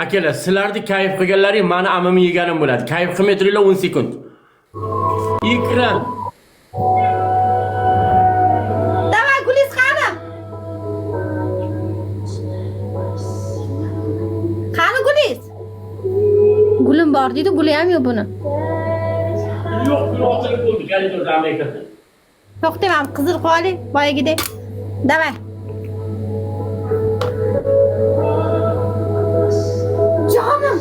Akalar, sizlarni kayf qilganlaring meni amimni yeganim bo'ladi. Kayf qilmay turinglar 10 sekund. Ekran. Давай, Gulis qani? Qani Gulis? Gulim bor deydi, guli ham yo'q buni. Yo'q, yo'q, bo'ldi. Galida Amerika. To'xtamam, qizil qo'ying, boyagidek. Давай. Canım.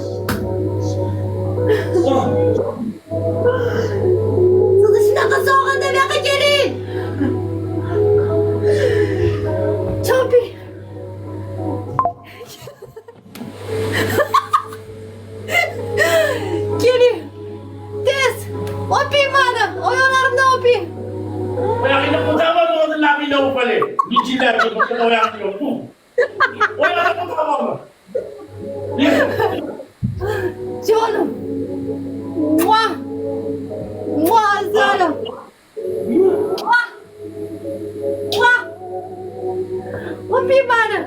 Sizni shunaqa sog'indim, bu yoqqa keling. Chopi. Keling. Tez. O'ping meni. Oyoqlarimdan o'ping. Oyog'ingni qo'taman, o'zinglarni o'pale. Nichilarga qo'yib oyog'ingni o'p. Oyog'ingni qo'tamanmi? Canım. Muah. Muah canım. Muah. Muah. Öpeyim beni.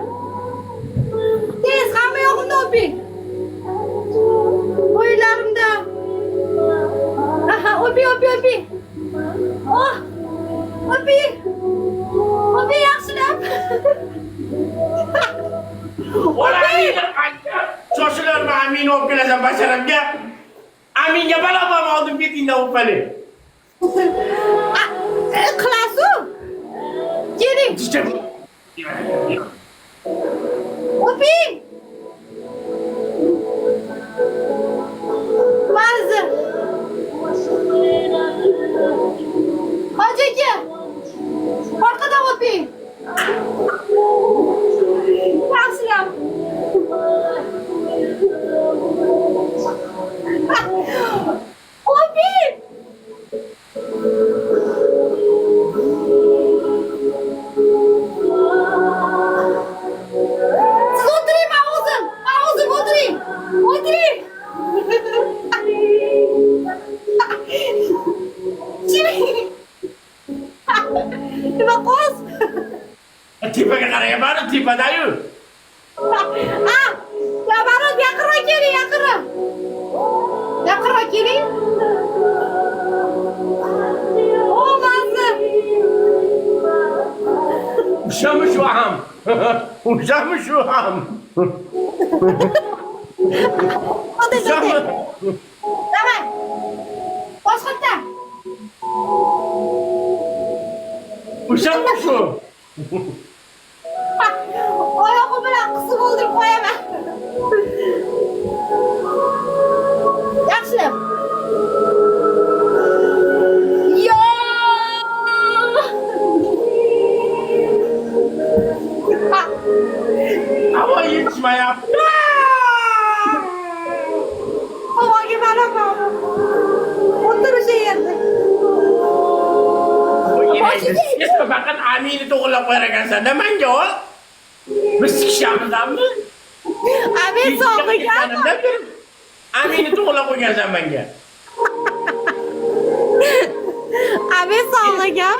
Tez hamma yo'g'imda öpeyim. Bo'ylarimda. Aha, öpeyim. Oh. Öpeyim. Öpeyim yaxshilab. O'raydi qancha. Shoshilarmi Amin olib kelasan basharamga? Aminga balobar oldim ketingdan o'pali. Qilasu. Keling. Öpeyim. Mazı. Hacı ki. Arkadan öpeyim. Yaxshilab. Öpeyim. Siz oturayım Ağuzum oturayım. Şimdi. Nima qo'z? Tepaga qarayapman, tepadayu. Ya barot yaqinroq keling, yaqinroq. Yaqinroq keling. O mazza. O'shami shu ham. O'shami shu ham. Hadi. O'shami. Давай. Boshqatda. O'shami shu. Oyog'i bilan qisib o'ldirib qo'yaman. Yaxshilab. Yo! Havo yetishmayapti. Havoga barabar. O'tirish yerda. Sen faqat Aminni to'g'rilab qo'yar ekansan. Menga ol. Biz chiqishamizdanmi? Amin sog'ligan. Aminni to'g'rilab qo'ygansan menga. Amin sog'ligan.